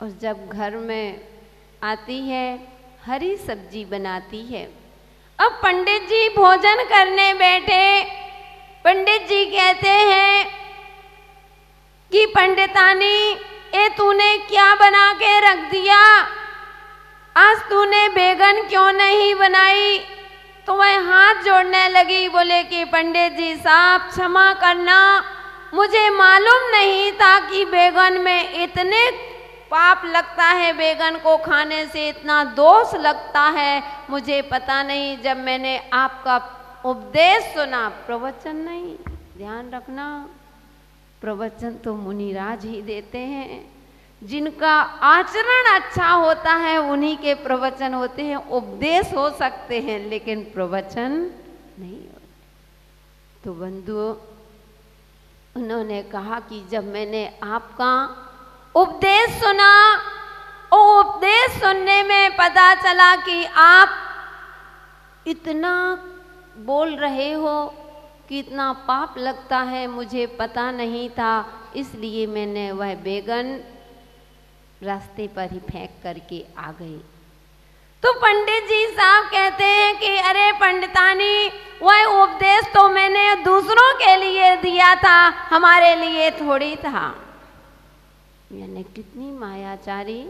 और जब घर में आती है हरी सब्जी बनाती है। अब पंडित जी भोजन करने बैठे। पंडित जी कहते हैं कि पंडितानी ये तूने क्या बना के रख दिया, आज तूने बैगन क्यों नहीं बनाई। तो वह हाथ जोड़ने लगी, बोले कि पंडित जी साहब क्षमा करना, मुझे मालूम नहीं था कि बैगन में इतने पाप लगता है, बैगन को खाने से इतना दोष लगता है, मुझे पता नहीं। जब मैंने आपका उपदेश सुना, प्रवचन नहीं, ध्यान रखना, प्रवचन तो मुनिराज ही देते हैं, जिनका आचरण अच्छा होता है उन्हीं के प्रवचन होते हैं। उपदेश हो सकते हैं लेकिन प्रवचन नहीं होते। तो बंधुओं, उन्होंने कहा कि जब मैंने आपका उपदेश सुना और उपदेश सुनने में पता चला कि आप इतना बोल रहे हो कि इतना पाप लगता है, मुझे पता नहीं था, इसलिए मैंने वह बैगन रास्ते पर ही फेंक करके आ गई। तो पंडित जी साहब कहते हैं कि अरे पंडितानी, वह उपदेश तो मैंने दूसरों के लिए दिया था, हमारे लिए थोड़ी था। यानी कितनी मायाचारी,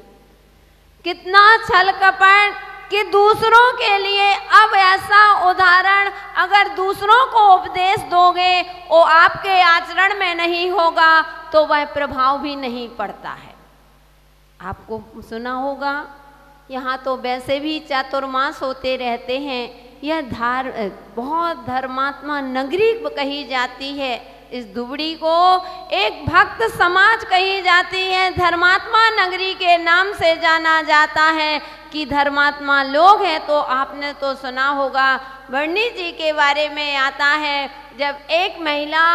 कितना छल कपट कि दूसरों के लिए। अब ऐसा उदाहरण, अगर दूसरों को उपदेश दोगे वो आपके आचरण में नहीं होगा तो वह प्रभाव भी नहीं पड़ता है। आपको सुना होगा, यहाँ तो वैसे भी चातुर्मास होते रहते हैं। यह बहुत धर्मात्मा नगरी कही जाती है। इस दुबड़ी को एक भक्त समाज कही जाती है। धर्मात्मा नगरी के नाम से जाना जाता है कि धर्मात्मा लोग हैं। तो आपने तो सुना होगा, वर्णी जी के बारे में आता है, जब एक महिला,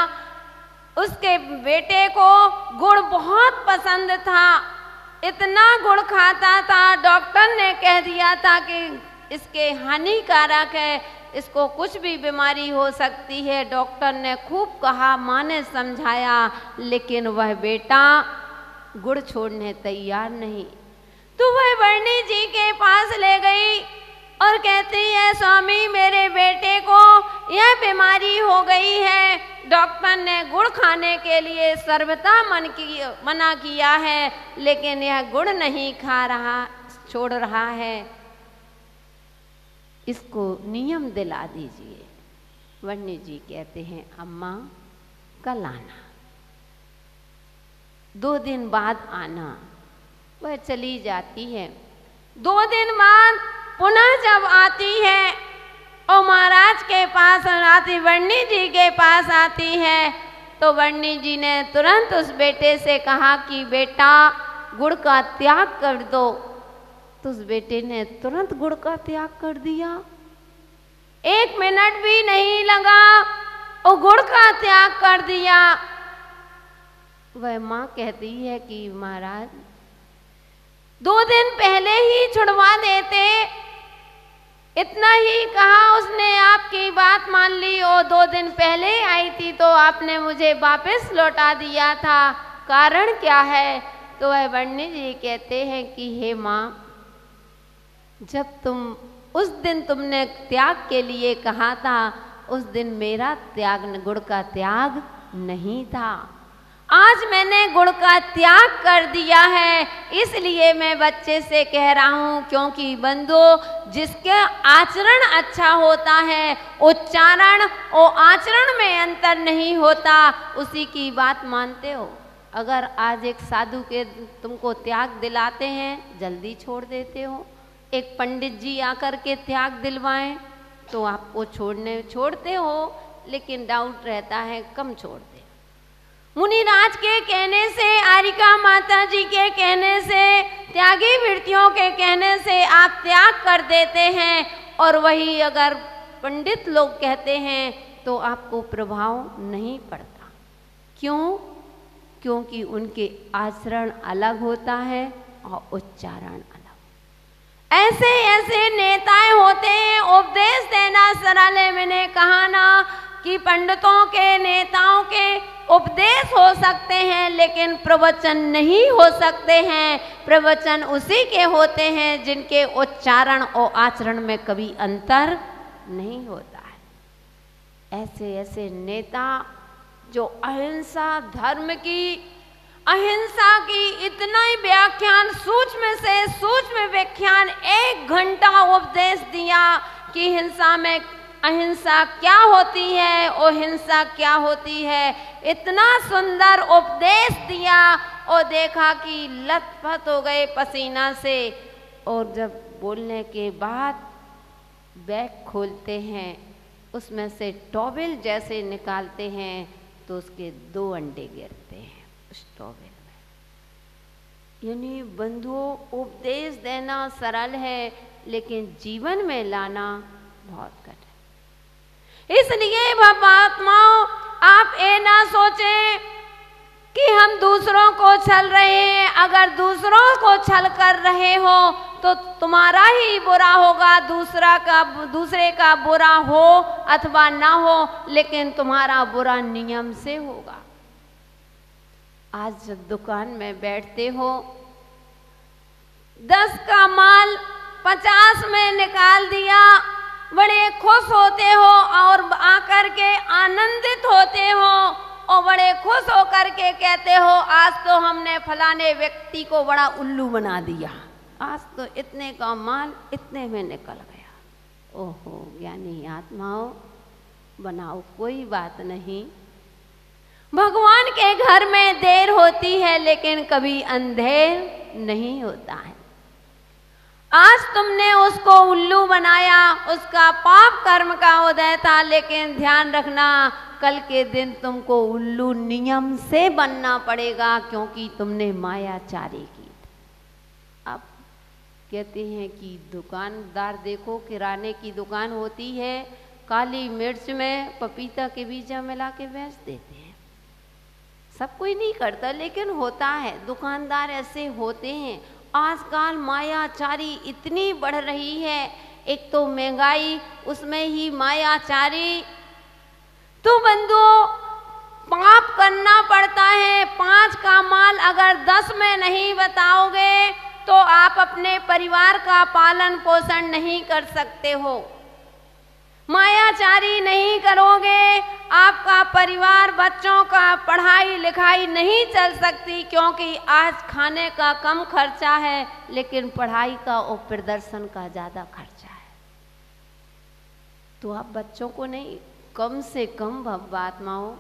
उसके बेटे को गुड़ बहुत पसंद था, इतना गुड़ खाता था, डॉक्टर ने कह दिया था कि इसके हानिकारक है, इसको कुछ भी बीमारी हो सकती है। डॉक्टर ने खूब कहा, माँ ने समझाया, लेकिन वह बेटा गुड़ छोड़ने तैयार नहीं। तो वह वर्णी जी के पास ले गई और कहती है, स्वामी मेरे बेटे को यह बीमारी हो गई है, डॉक्टर ने गुड़ खाने के लिए सर्वथा मना किया है, लेकिन यह गुड़ नहीं खा रहा, छोड़ रहा है, इसको नियम दिला दीजिए। वर्णी जी कहते हैं, अम्मा कल आना, 2 दिन बाद आना। वह चली जाती है। 2 दिन बाद पुनः जब आती है और महाराज के पास आती, वर्णी जी के पास आती है, तो वर्णी जी ने तुरंत उस बेटे से कहा कि बेटा गुड़ का त्याग कर दो। तो उस बेटे ने तुरंत गुड़ का त्याग कर दिया। 1 मिनट भी नहीं लगा और गुड़ का त्याग कर दिया। वह माँ कहती है कि महाराज 2 दिन पहले ही छुड़वा देते, इतना ही कहा उसने, आपकी बात मान ली और 2 दिन पहले आई थी तो आपने मुझे वापस लौटा दिया था, कारण क्या है? तो वह वर्णी जी कहते हैं कि हे माँ, जब उस दिन तुमने त्याग के लिए कहा था, उस दिन मेरा त्याग, गुड़ का त्याग नहीं था। आज मैंने गुड़ का त्याग कर दिया है, इसलिए मैं बच्चे से कह रहा हूँ, क्योंकि बंधु जिसके आचरण अच्छा होता है, उच्चारण और आचरण में अंतर नहीं होता, उसी की बात मानते हो। अगर आज एक साधु के तुमको त्याग दिलाते हैं, जल्दी छोड़ देते हो। एक पंडित जी आकर के त्याग दिलवाएं तो आपको छोड़ते हो, लेकिन डाउट रहता है, कम छोड़ते। मुनिराज के कहने से, आरिका माता जी के कहने से, त्यागी वृत्तियों के कहने से आप त्याग कर देते हैं, और वही अगर पंडित लोग कहते हैं तो आपको प्रभाव नहीं पड़ता। क्यों? क्योंकि उनके आचरण अलग होता है और उच्चारण अलग। ऐसे ऐसे नेताएं होते हैं, उपदेश देना सरल है। मैंने कहा ना कि पंडितों के, नेताओं के उपदेश हो सकते हैं लेकिन प्रवचन नहीं हो सकते हैं। प्रवचन उसी के होते हैं जिनके उच्चारण और आचरण में कभी अंतर नहीं होता है। ऐसे ऐसे नेता जो अहिंसा धर्म की, अहिंसा की इतना ही व्याख्यान, सूक्ष्म से सूक्ष्म व्याख्यान 1 घंटा उपदेश दिया कि हिंसा में अहिंसा क्या होती है और हिंसा क्या होती है। इतना सुंदर उपदेश दिया और देखा कि लथपथ हो गए पसीना से। और जब बोलने के बाद बैग खोलते हैं, उसमें से टॉवेल जैसे निकालते हैं तो उसके 2 अंडे गिरते हैं उस टॉवेल में। यानी बंधुओं, उपदेश देना सरल है लेकिन जीवन में लाना बहुत कठिन। इसलिए भावात्माओं, आप ये ना सोचें कि हम दूसरों को छल रहे हैं। अगर दूसरों को छल कर रहे हो तो तुम्हारा ही बुरा होगा, दूसरे का बुरा हो अथवा ना हो, लेकिन तुम्हारा बुरा नियम से होगा। आज जब दुकान में बैठते हो, 10 का माल 50 में निकाल दिया, बड़े खुश होते हो और आकर के आनंदित होते हो और बड़े खुश होकर के कहते हो आज तो हमने फलाने व्यक्ति को बड़ा उल्लू बना दिया, आज तो इतने का माल इतने में निकल गया। ओहो ज्ञानी आत्माओं, बनाओ, कोई बात नहीं। भगवान के घर में देर होती है लेकिन कभी अंधेर नहीं होता है। आज तुमने उसको उल्लू बनाया, उसका पाप कर्म का उदय था, लेकिन ध्यान रखना कल के दिन तुमको उल्लू नियम से बनना पड़ेगा क्योंकि तुमने मायाचारी की। अब कहते हैं कि दुकानदार देखो, किराने की दुकान होती है, काली मिर्च में पपीता के बीजा मिला के बेच देते हैं। सब कोई नहीं करता लेकिन होता है, दुकानदार ऐसे होते हैं। आजकल मायाचारी इतनी बढ़ रही है, एक तो महंगाई, उसमें ही मायाचारी। तो बंधुओं, पाप करना पड़ता है। 5 का माल अगर 10 में नहीं बताओगे तो आप अपने परिवार का पालन पोषण नहीं कर सकते हो। मायाचारी नहीं करोगे, आपका परिवार, बच्चों का पढ़ाई लिखाई नहीं चल सकती, क्योंकि आज खाने का कम खर्चा है लेकिन पढ़ाई का और प्रदर्शन का ज़्यादा खर्चा है। तो आप बच्चों को नहीं, कम से कम भव्यात्माओं,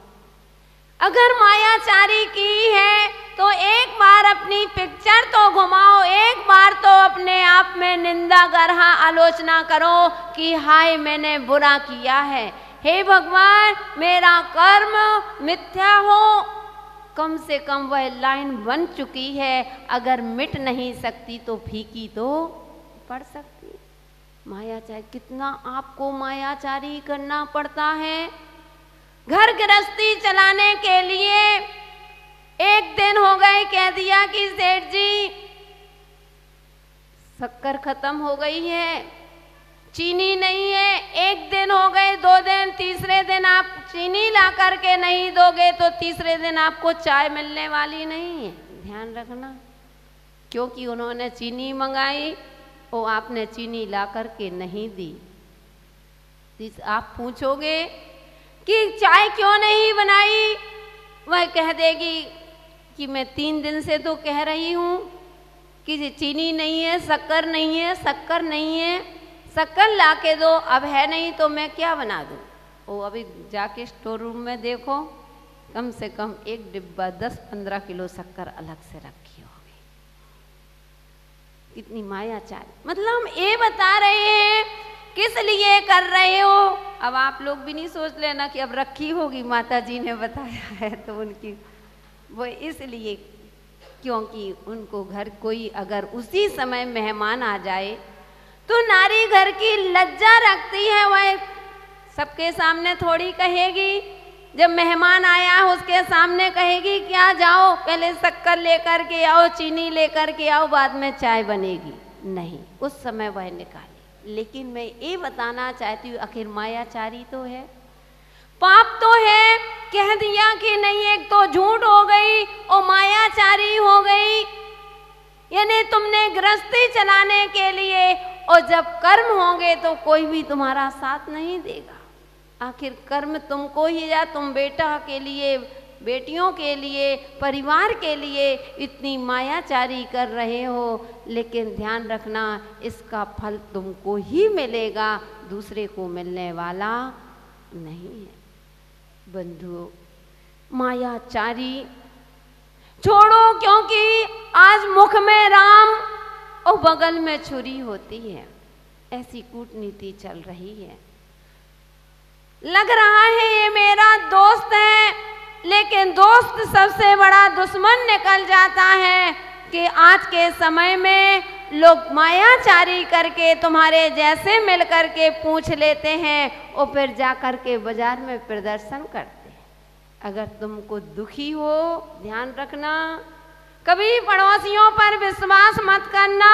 अगर मायाचारी की है तो एक बार अपनी पिक्चर तो घुमाओ, एक बार तो अपने आप में निंदा गरहा आलोचना करो कि हाय मैंने बुरा किया है, हे भगवान मेरा कर्म मिथ्या हो। कम से कम वह लाइन बन चुकी है, अगर मिट नहीं सकती तो फीकी तो पड़ सकती। मायाचारी, कितना आपको मायाचारी करना पड़ता है। घर गृहस्थी चलाने के लिए एक दिन हो गए, कह दिया कि सेठ जी शक्कर खत्म हो गई है, चीनी नहीं है। एक दिन हो गए, 2 दिन, तीसरे दिन आप चीनी ला करके नहीं दोगे तो तीसरे दिन आपको चाय मिलने वाली नहीं है। ध्यान रखना, क्योंकि उन्होंने चीनी मंगाई और आपने चीनी ला करके नहीं दी। आप पूछोगे कि चाय क्यों नहीं बनाई, वह कह देगी कि मैं 3 दिन से तो कह रही हूँ कि चीनी नहीं है, शक्कर नहीं है, शक्कर नहीं है, शक्कर ला के दो, अब है नहीं तो मैं क्या बना दूँ। वो अभी जाके स्टोर रूम में देखो, कम से कम एक डिब्बा 10-15 किलो शक्कर अलग से रखी होगी। कितनी मायाचारी। मतलब हम ये बता रहे हैं किस लिए कर रहे हो। अब आप लोग भी नहीं सोच लेना कि अब रखी होगी, माता जी ने बताया है तो उनकी, वो इसलिए क्योंकि उनको घर कोई अगर उसी समय मेहमान आ जाए तो नारी घर की लज्जा रखती है, वह सबके सामने थोड़ी कहेगी। जब मेहमान आया उसके सामने कहेगी क्या जाओ पहले शक्कर लेकर के आओ, चीनी लेकर के आओ, बाद में चाय बनेगी, नहीं, उस समय वह निकाली। लेकिन मैं ये बताना चाहती हूँ, आखिर मायाचारी तो है, पाप तो है कि कह दिया कि नहीं, एक तो झूठ हो गई और मायाचारी हो गई, यानी तुमने गृहस्थी चलाने के लिए, और जब कर्म होंगे तो कोई भी तुम्हारा साथ नहीं देगा। आखिर कर्म तुमको ही, या तुम बेटा के लिए, बेटियों के लिए, परिवार के लिए इतनी मायाचारी कर रहे हो, लेकिन ध्यान रखना इसका फल तुमको ही मिलेगा, दूसरे को मिलने वाला नहीं है। बंधुओं, मायाचारी छोड़ो, क्योंकि आज मुख में राम और बगल में छुरी होती है, ऐसी कूटनीति चल रही है। लग रहा है ये मेरा दोस्त है, लेकिन दोस्त सबसे बड़ा दुश्मन निकल जाता है कि आज के समय में लोग मायाचारी करके तुम्हारे जैसे मिल करके पूछ लेते हैं और फिर जा कर के बाजार में प्रदर्शन करते हैं। अगर तुमको दुखी हो, ध्यान रखना, कभी पड़ोसियों पर विश्वास मत करना,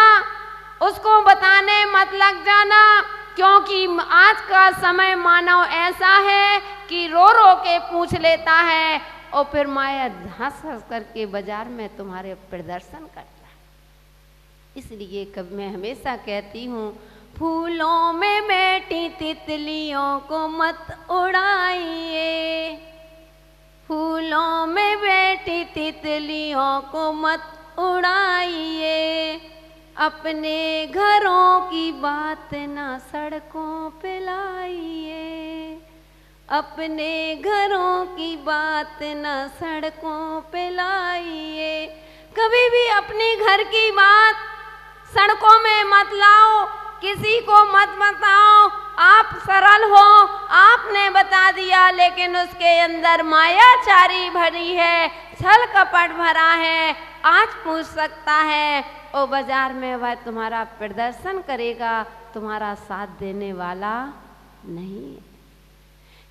उसको बताने मत लग जाना, क्योंकि आज का समय मानव ऐसा है कि रो रो के पूछ लेता है और फिर माया हंस हंस करके बाजार में तुम्हारे प्रदर्शन करता है। इसलिए कभी मैं हमेशा कहती हूँ, फूलों में बैठी तितलियों को मत उड़ाइए, फूलों में बैठी तितलियों को मत उड़ाइए, अपने घरों की बात ना सड़कों पे लाइए, अपने घरों की बात ना सड़कों पे लाइए। कभी भी अपनी घर की बात सड़कों में मत लाओ, किसी को मत बताओ। आप सरल हो, आपने बता दिया, लेकिन उसके अंदर मायाचारी भरी है, छल कपट भरा है। आज पूछ सकता है और बाजार में वह तुम्हारा प्रदर्शन करेगा, तुम्हारा साथ देने वाला नहीं है।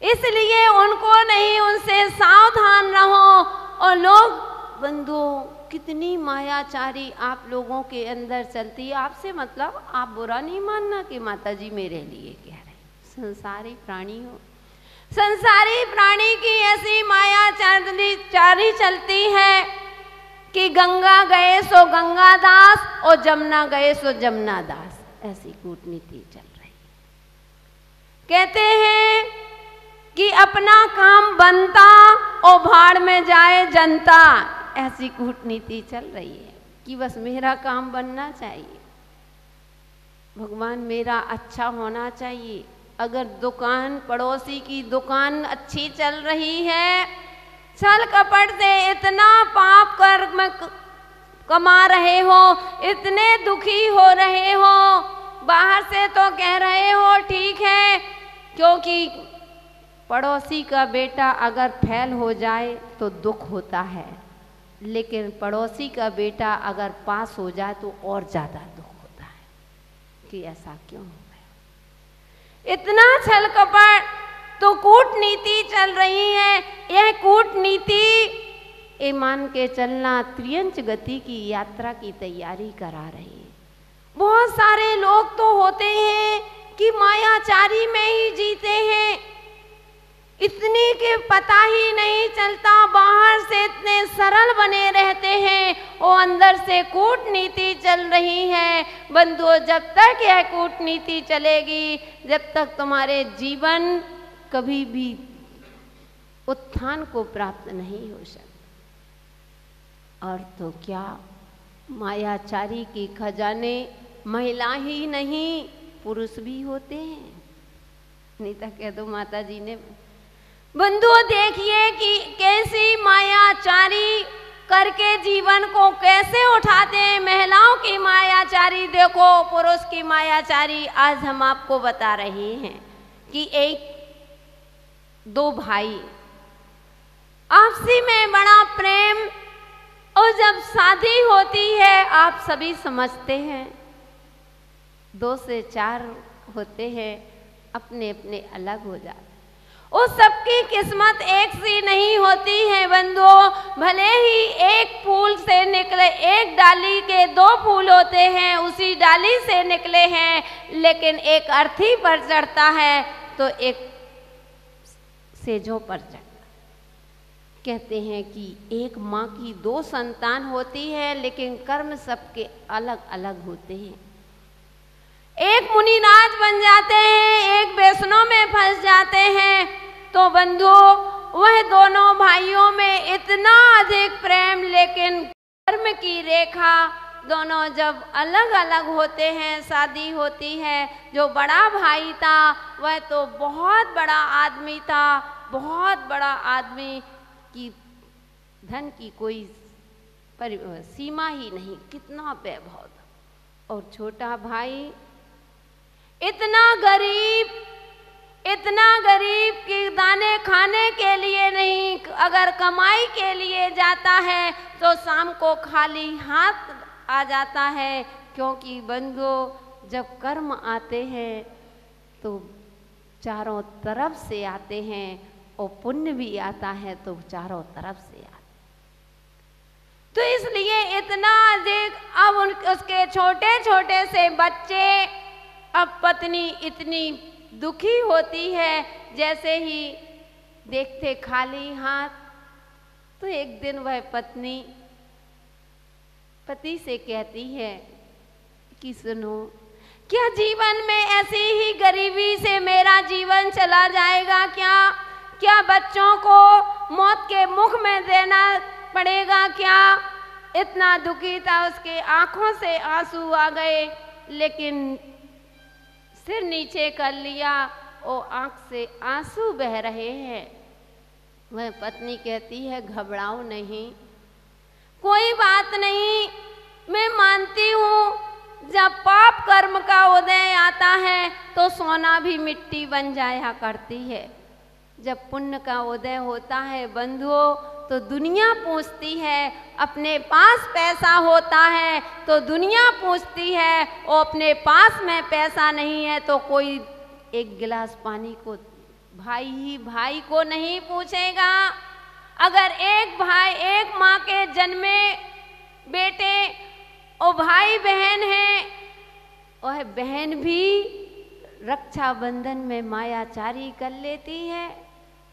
इसलिए उनको नहीं, उनसे सावधान रहो। और लोग बंधुओं, कितनी मायाचारी आप लोगों के अंदर चलती है। आपसे मतलब आप बुरा नहीं मानना कि माता जी मेरे लिए कह रहे, संसारी प्राणी हो, संसारी प्राणी की ऐसी मायाचारी चलती है कि गंगा गए सो गंगा दास और जमुना गए सो जमुना दास, ऐसी कूटनीति चल रही है। कहते हैं कि अपना काम बनता और भाड़ में जाए जनता, ऐसी कूटनीति चल रही है कि बस मेरा काम बनना चाहिए, भगवान मेरा अच्छा होना चाहिए। अगर दुकान, पड़ोसी की दुकान अच्छी चल रही है, छल कपट से इतना पाप कर्म कमा रहे हो, इतने दुखी हो रहे हो, बाहर से तो कह रहे हो ठीक है, क्योंकि पड़ोसी का बेटा अगर फेल हो जाए तो दुख होता है, लेकिन पड़ोसी का बेटा अगर पास हो जाए तो और ज़्यादा दुख होता है कि ऐसा क्यों हो गया। इतना छल कपट, तो कूटनीति चल रही है। यह कूटनीति ये मान के चलना त्रियंच गति की यात्रा की तैयारी करा रही है। बहुत सारे लोग तो होते हैं कि मायाचारी में ही जीते हैं, इतनी के पता ही नहीं चलता, बाहर से इतने सरल बने रहते हैं और अंदर से कूटनीति चल रही है। बंधुओं, जब तक यह कूटनीति चलेगी, जब तक तुम्हारे जीवन कभी भी उत्थान को प्राप्त नहीं हो सकता। और तो क्या, मायाचारी के खजाने महिला ही नहीं पुरुष भी होते हैं। नहीं तो कह दो माता जी ने। बंधुओं, देखिए कि कैसी मायाचारी करके जीवन को कैसे उठाते हैं। महिलाओं की मायाचारी देखो, पुरुष की मायाचारी आज हम आपको बता रहे हैं कि एक दो भाई आपसी में बड़ा प्रेम, और जब शादी होती है आप सभी समझते हैं 2 से 4 होते हैं, अपने अपने अलग हो जाते। उस सबकी किस्मत एक सी नहीं होती है बंधुओं। भले ही एक फूल से निकले, एक डाली के 2 फूल होते हैं, उसी डाली से निकले हैं, लेकिन एक अर्थी पर चढ़ता है तो एक सेजों पर चढ़ता। कहते हैं कि एक माँ की 2 संतान होती है, लेकिन कर्म सबके अलग अलग होते हैं। एक मुनिराज बन जाते हैं, एक वैष्णव में फंस जाते हैं। तो बंधुओं, वह दोनों भाइयों में इतना अधिक प्रेम, लेकिन कर्म की रेखा दोनों जब अलग अलग होते हैं, शादी होती है। जो बड़ा भाई था वह तो बहुत बड़ा आदमी था, बहुत बड़ा आदमी की धन की कोई सीमा ही नहीं, कितना वैभव था। और छोटा भाई इतना गरीब कि दाने खाने के लिए नहीं, अगर कमाई के लिए जाता है तो शाम को खाली हाथ आ जाता है। क्योंकि बंधुओं, जब कर्म आते हैं तो चारों तरफ से आते हैं, और पुण्य भी आता है तो चारों तरफ से आता है। तो इसलिए इतना अधिक, अब उसके छोटे छोटे से बच्चे, अब पत्नी इतनी दुखी होती है। जैसे ही देखते खाली हाथ, तो एक दिन वह पत्नी पति से कहती है कि सुनो, क्या जीवन में ऐसी ही गरीबी से मेरा जीवन चला जाएगा? क्या बच्चों को मौत के मुख में देना पड़ेगा क्या? इतना दुखी था, उसके आंखों से आंसू आ गए, लेकिन सिर नीचे कर लिया और आंख से आंसू बह रहे हैं। वह पत्नी कहती है, घबराओ नहीं, कोई बात नहीं, मैं मानती हूँ जब पाप कर्म का उदय आता है तो सोना भी मिट्टी बन जाया करती है। जब पुण्य का उदय होता है बंधुओं, तो दुनिया पूछती है, अपने पास पैसा होता है तो दुनिया पूछती है, और अपने पास में पैसा नहीं है तो कोई एक गिलास पानी को भाई ही भाई को नहीं पूछेगा। अगर एक भाई, एक माँ के जन्मे बेटे और भाई बहन हैं, वह बहन भी रक्षाबंधन में मायाचारी कर लेती है।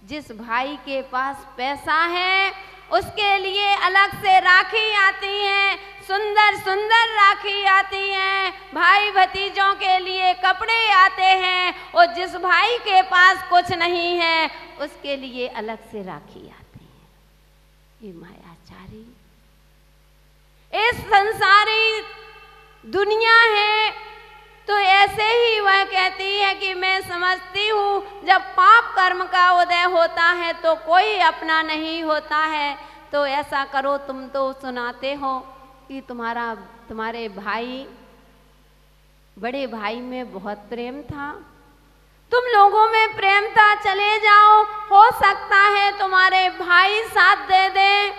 जिस भाई के पास पैसा है उसके लिए अलग से राखी आती है, सुंदर सुंदर राखी आती है, भाई भतीजों के लिए कपड़े आते हैं, और जिस भाई के पास कुछ नहीं है उसके लिए अलग से राखी आती है। ये मायाचारी इस संसारी दुनिया है। तो ऐसे ही वह कहती है कि मैं समझती हूँ जब पाप कर्म का उदय होता है तो कोई अपना नहीं होता है। तो ऐसा करो, तुम तो सुनाते हो कि तुम्हारे भाई, बड़े भाई में बहुत प्रेम था, तुम लोगों में प्रेम था, चले जाओ, हो सकता है तुम्हारे भाई साथ दे दें।